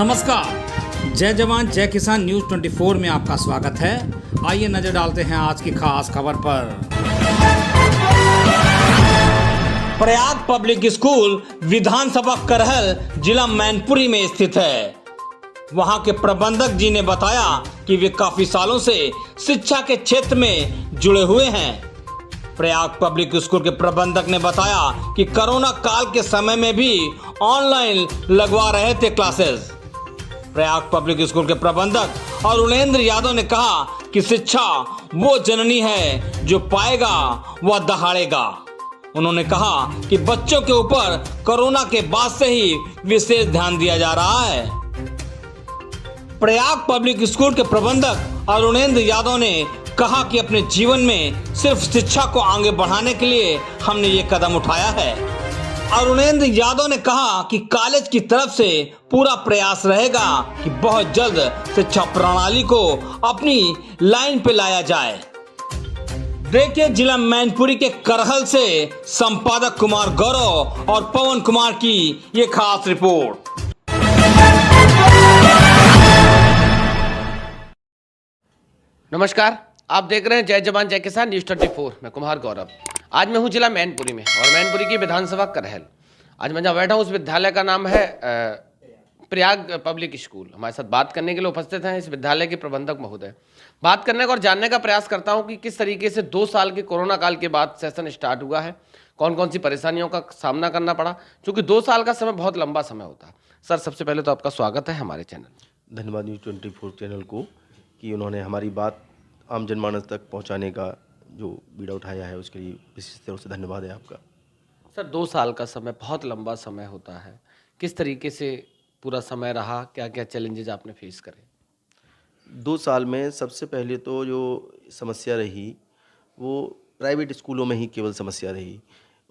नमस्कार, जय जवान जय किसान न्यूज 24 में आपका स्वागत है। आइए नजर डालते हैं आज की खास खबर पर। प्रयाग पब्लिक स्कूल विधानसभा करहल जिला मैनपुरी में स्थित है। वहां के प्रबंधक जी ने बताया कि वे काफी सालों से शिक्षा के क्षेत्र में जुड़े हुए हैं। प्रयाग पब्लिक स्कूल के प्रबंधक ने बताया कि कोरोना काल के समय में भी ऑनलाइन लगवा रहे थे क्लासेस। प्रयाग पब्लिक स्कूल के प्रबंधक अरुणेंद्र यादव ने कहा कि शिक्षा वो जननी है जो पाएगा वह दहाड़ेगा। उन्होंने कहा कि बच्चों के ऊपर कोरोना के बाद से ही विशेष ध्यान दिया जा रहा है। प्रयाग पब्लिक स्कूल के प्रबंधक अरुणेंद्र यादव ने कहा कि अपने जीवन में सिर्फ शिक्षा को आगे बढ़ाने के लिए हमने ये कदम उठाया है। अरुणेंद्र यादव ने कहा कि कॉलेज की तरफ से पूरा प्रयास रहेगा कि बहुत जल्द शिक्षा प्रणाली को अपनी लाइन पे लाया जाए। देखिए जिला मैनपुरी के करहल से संपादक कुमार गौरव और पवन कुमार की ये खास रिपोर्ट। नमस्कार, आप देख रहे हैं जय जवान जय किसान न्यूज 24। मैं कुमार गौरव। आज मैं हूं जिला मैनपुरी में और मैनपुरी की विधानसभा करहल। आज मैं जहाँ बैठा हूं उस विद्यालय का नाम है प्रयाग पब्लिक स्कूल। हमारे साथ बात करने के लिए उपस्थित हैं इस विद्यालय के प्रबंधक महोदय। बात करने का और जानने का प्रयास करता हूं कि किस तरीके से 2 साल के कोरोना काल के बाद सेशन स्टार्ट हुआ है, कौन कौन सी परेशानियों का सामना करना पड़ा, क्योंकि 2 साल का समय बहुत लंबा समय होता है। सर, सबसे पहले तो आपका स्वागत है हमारे चैनल। धन्यवाद न्यूज़ 24 चैनल को कि उन्होंने हमारी बात आम जनमानस तक पहुंचाने का जो बीड़ा उठाया है, उसके लिए विशेष तौर से धन्यवाद है आपका। सर, 2 साल का समय बहुत लंबा समय होता है, किस तरीके से पूरा समय रहा, क्या क्या चैलेंजेस आपने फेस करे? 2 साल में सबसे पहले तो जो समस्या रही वो प्राइवेट स्कूलों में ही केवल समस्या रही,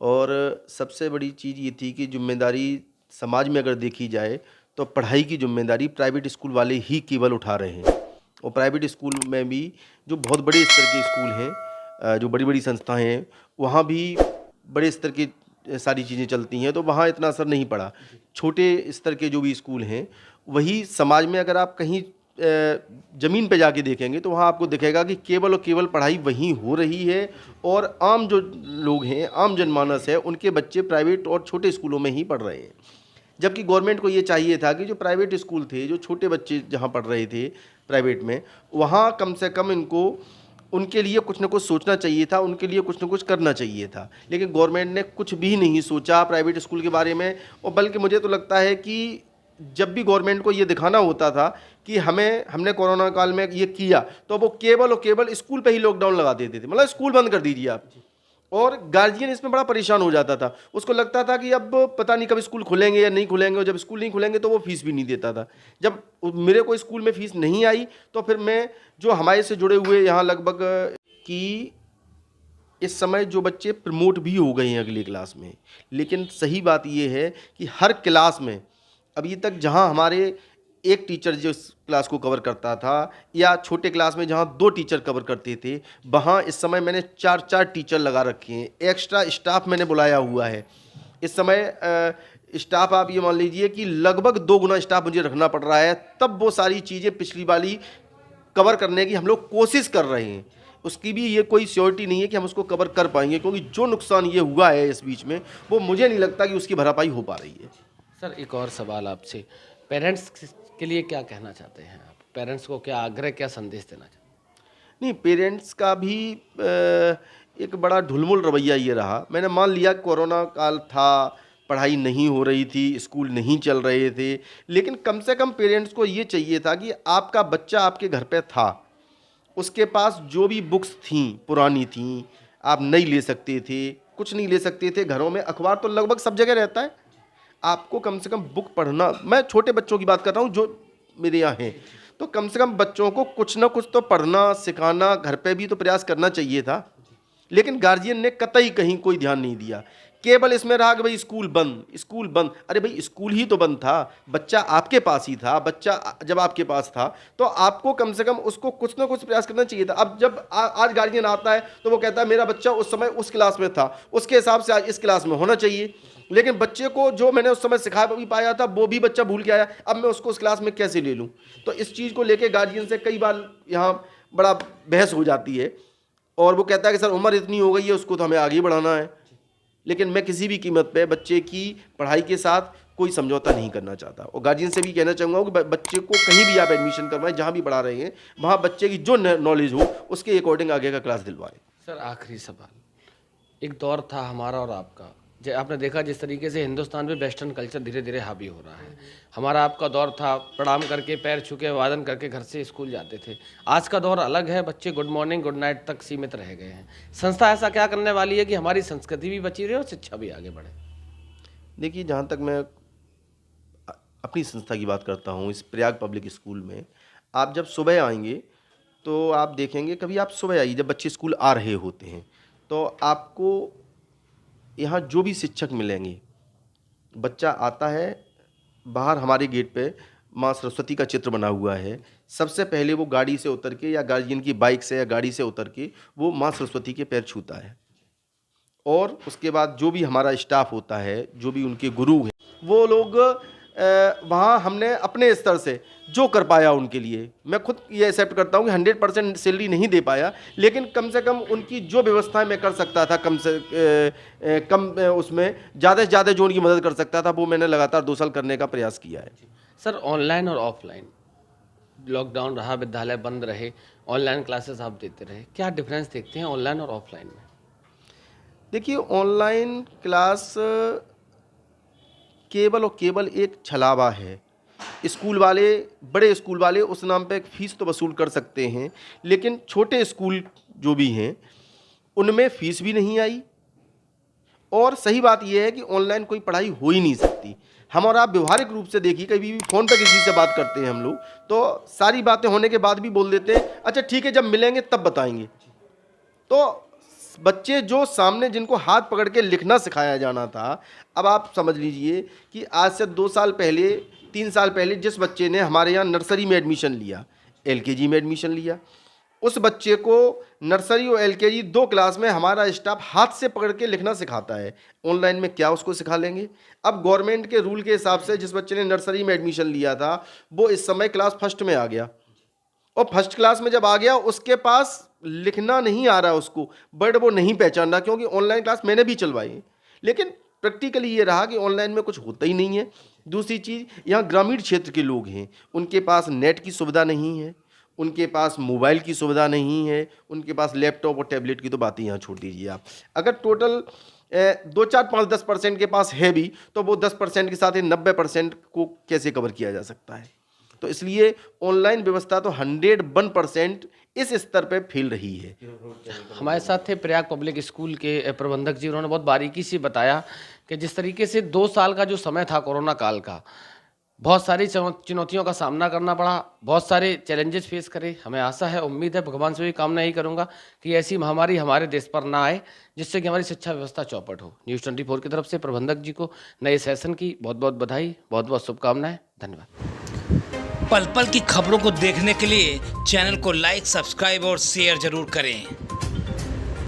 और सबसे बड़ी चीज़ ये थी कि जिम्मेदारी समाज में अगर देखी जाए तो पढ़ाई की जिम्मेदारी प्राइवेट स्कूल वाले ही केवल उठा रहे हैं। और प्राइवेट स्कूल में भी जो बहुत बड़े स्तर के स्कूल हैं, जो बड़ी बड़ी संस्थाएं हैं, वहाँ भी बड़े स्तर की सारी चीज़ें चलती हैं, तो वहाँ इतना असर नहीं पड़ा। छोटे स्तर के जो भी स्कूल हैं, वही समाज में अगर आप कहीं ज़मीन पे जाके देखेंगे तो वहाँ आपको दिखेगा कि केवल और केवल पढ़ाई वहीं हो रही है, और आम जो लोग हैं, आम जनमानस है, उनके बच्चे प्राइवेट और छोटे स्कूलों में ही पढ़ रहे हैं। जबकि गवर्नमेंट को ये चाहिए था कि जो प्राइवेट स्कूल थे, जो छोटे बच्चे जहाँ पढ़ रहे थे प्राइवेट में, वहाँ कम से कम इनको उनके लिए कुछ ना कुछ सोचना चाहिए था, उनके लिए कुछ ना कुछ करना चाहिए था। लेकिन गवर्नमेंट ने कुछ भी नहीं सोचा प्राइवेट स्कूल के बारे में। और बल्कि मुझे तो लगता है कि जब भी गवर्नमेंट को ये दिखाना होता था कि हमने कोरोना काल में ये किया, तो वो केवल और केवल स्कूल पे ही लॉकडाउन लगा देते थे, मतलब स्कूल बंद कर दीजिए आप। और गार्जियन इसमें बड़ा परेशान हो जाता था। उसको लगता था कि अब पता नहीं कब स्कूल खुलेंगे या नहीं खुलेंगे, और जब स्कूल नहीं खुलेंगे तो वो फीस भी नहीं देता था। जब मेरे को स्कूल में फ़ीस नहीं आई तो फिर मैं जो हमारे से जुड़े हुए यहाँ लगभग कि इस समय जो बच्चे प्रमोट भी हो गए हैं अगली क्लास में, लेकिन सही बात ये है कि हर क्लास में अभी तक जहाँ हमारे एक टीचर जो क्लास को कवर करता था, या छोटे क्लास में जहाँ 2 टीचर कवर करते थे, वहाँ इस समय मैंने 4 टीचर लगा रखे हैं। एक्स्ट्रा स्टाफ मैंने बुलाया हुआ है। इस समय स्टाफ आप ये मान लीजिए कि लगभग 2 गुना स्टाफ मुझे रखना पड़ रहा है, तब वो सारी चीज़ें पिछली वाली कवर करने की हम लोग कोशिश कर रहे हैं। उसकी भी ये कोई श्योरिटी नहीं है कि हम उसको कवर कर पाएंगे, क्योंकि जो नुकसान ये हुआ है इस बीच में, वो मुझे नहीं लगता कि उसकी भरपाई हो पा रही है। सर, एक और सवाल आपसे, पेरेंट्स के लिए क्या कहना चाहते हैं आप? पेरेंट्स को क्या आग्रह, क्या संदेश देना चाहते हैं? नहीं, पेरेंट्स का भी एक बड़ा ढुलमुल रवैया ये रहा। मैंने मान लिया कोरोना काल था, पढ़ाई नहीं हो रही थी, स्कूल नहीं चल रहे थे, लेकिन कम से कम पेरेंट्स को ये चाहिए था कि आपका बच्चा आपके घर पे था, उसके पास जो भी बुक्स थीं पुरानी थीं, आप नहीं ले सकते थे, कुछ नहीं ले सकते थे। घरों में अखबार तो लगभग सब जगह रहता है, आपको कम से कम बुक पढ़ना, मैं छोटे बच्चों की बात कर रहा हूँ जो मेरे यहाँ हैं, तो कम से कम बच्चों को कुछ ना कुछ तो पढ़ना सिखाना, घर पे भी तो प्रयास करना चाहिए था। लेकिन गार्जियन ने कतई कहीं कोई ध्यान नहीं दिया। केवल इसमें रहा कि भाई स्कूल बंद, स्कूल बंद। अरे भाई, स्कूल ही तो बंद था, बच्चा आपके पास ही था। बच्चा जब आपके पास था तो आपको कम से कम उसको कुछ ना कुछ प्रयास करना चाहिए था। अब जब आज गार्जियन आता है तो वो कहता है मेरा बच्चा उस समय उस क्लास में था, उसके हिसाब से आज इस क्लास में होना चाहिए। लेकिन बच्चे को जो मैंने उस समय सिखा भी पाया था वो भी बच्चा भूल के आया, अब मैं उसको उस क्लास में कैसे ले लूँ। तो इस चीज़ को लेके गार्जियन से कई बार यहाँ बड़ा बहस हो जाती है और वो कहता है कि सर उम्र इतनी हो गई है, उसको तो हमें आगे बढ़ाना है। लेकिन मैं किसी भी कीमत पे बच्चे की पढ़ाई के साथ कोई समझौता नहीं करना चाहता और गार्जियन से भी कहना चाहूँगा कि बच्चे को कहीं भी आप एडमिशन करवाएं, जहाँ भी पढ़ा रहे हैं वहाँ बच्चे की जो नॉलेज हो उसके अकॉर्डिंग आगे का क्लास दिलवाएं। सर आखिरी सवाल, एक दौर था हमारा और आपका, आपने देखा जिस तरीके से हिंदुस्तान में वेस्टर्न कल्चर धीरे धीरे हावी हो रहा है। हमारा आपका दौर था प्रणाम करके पैर छू के वादन करके घर से स्कूल जाते थे। आज का दौर अलग है, बच्चे गुड मॉर्निंग गुड नाइट तक सीमित रह गए हैं। संस्था ऐसा क्या करने वाली है कि हमारी संस्कृति भी बची रहे और शिक्षा भी आगे बढ़े? देखिए, जहाँ तक मैं अपनी संस्था की बात करता हूँ, इस प्रयाग पब्लिक स्कूल में आप जब सुबह आएंगे तो आप देखेंगे, कभी आप सुबह आइए जब बच्चे स्कूल आ रहे होते हैं तो आपको यहाँ जो भी शिक्षक मिलेंगे, बच्चा आता है बाहर हमारे गेट पे माँ सरस्वती का चित्र बना हुआ है, सबसे पहले वो गाड़ी से उतर के या गार्जियन की बाइक से या गाड़ी से उतर के वो माँ सरस्वती के पैर छूता है। और उसके बाद जो भी हमारा स्टाफ होता है, जो भी उनके गुरु हैं, वो लोग वहाँ हमने अपने स्तर से जो कर पाया उनके लिए, मैं खुद ये एक्सेप्ट करता हूँ कि 100% सैलरी नहीं दे पाया, लेकिन कम से कम उनकी जो व्यवस्थाएं मैं कर सकता था, कम से कम उसमें ज़्यादा से ज़्यादा जो उनकी मदद कर सकता था वो मैंने लगातार 2 साल करने का प्रयास किया है। सर ऑनलाइन और ऑफलाइन, लॉकडाउन रहा, विद्यालय बंद रहे, ऑनलाइन क्लासेस आप देते रहे, क्या डिफरेंस देखते हैं ऑनलाइन और ऑफलाइन में? देखिए, ऑनलाइन क्लास केवल और केवल एक छलावा है। स्कूल वाले, बड़े स्कूल वाले उस नाम पे फ़ीस तो वसूल कर सकते हैं, लेकिन छोटे स्कूल जो भी हैं उनमें फ़ीस भी नहीं आई। और सही बात यह है कि ऑनलाइन कोई पढ़ाई हो ही नहीं सकती। हम और आप व्यवहारिक रूप से देखिए, कभी भी फ़ोन पर किसी से बात करते हैं हम लोग तो सारी बातें होने के बाद भी बोल देते हैं अच्छा ठीक है, जब मिलेंगे तब बताएंगे। तो बच्चे जो सामने जिनको हाथ पकड़ के लिखना सिखाया जाना था, अब आप समझ लीजिए कि आज से 2 साल पहले, 3 साल पहले जिस बच्चे ने हमारे यहाँ नर्सरी में एडमिशन लिया, LKG में एडमिशन लिया, उस बच्चे को नर्सरी और LKG 2 क्लास में हमारा स्टाफ हाथ से पकड़ के लिखना सिखाता है। ऑनलाइन में क्या उसको सिखा लेंगे? अब गवर्नमेंट के रूल के हिसाब से जिस बच्चे ने नर्सरी में एडमिशन लिया था वो इस समय क्लास फर्स्ट में आ गया, और फर्स्ट क्लास में जब आ गया उसके पास लिखना नहीं आ रहा, उसको वर्ड वो नहीं पहचान रहा, क्योंकि ऑनलाइन क्लास मैंने भी चलवाई, लेकिन प्रैक्टिकली ये रहा कि ऑनलाइन में कुछ होता ही नहीं है। दूसरी चीज़, यहाँ ग्रामीण क्षेत्र के लोग हैं, उनके पास नेट की सुविधा नहीं है, उनके पास मोबाइल की सुविधा नहीं है, उनके पास लैपटॉप और टैबलेट की तो बात ही यहाँ छोड़ दीजिए आप। अगर टोटल 2, 4, 5, 10% के पास है भी तो वो 10% के साथ 90% को कैसे कवर किया जा सकता है? तो इसलिए ऑनलाइन व्यवस्था तो 101% इस स्तर पे फेल रही है। हमारे साथ थे प्रयाग पब्लिक स्कूल के प्रबंधक जी, उन्होंने बहुत बारीकी से बताया कि जिस तरीके से 2 साल का जो समय था कोरोना काल का, बहुत सारी चुनौतियों का सामना करना पड़ा, बहुत सारे चैलेंजेस फेस करे। हमें आशा है, उम्मीद है, भगवान से भी कामना यही करूंगा कि ऐसी महामारी हमारे देश पर ना आए जिससे कि हमारी शिक्षा व्यवस्था चौपट हो। न्यूज़ 24 की तरफ से प्रबंधक जी को नए सेशन की बहुत बहुत बधाई, बहुत बहुत शुभकामनाएं। धन्यवाद। पल पल की खबरों को देखने के लिए चैनल को लाइक, सब्सक्राइब और शेयर जरूर करें।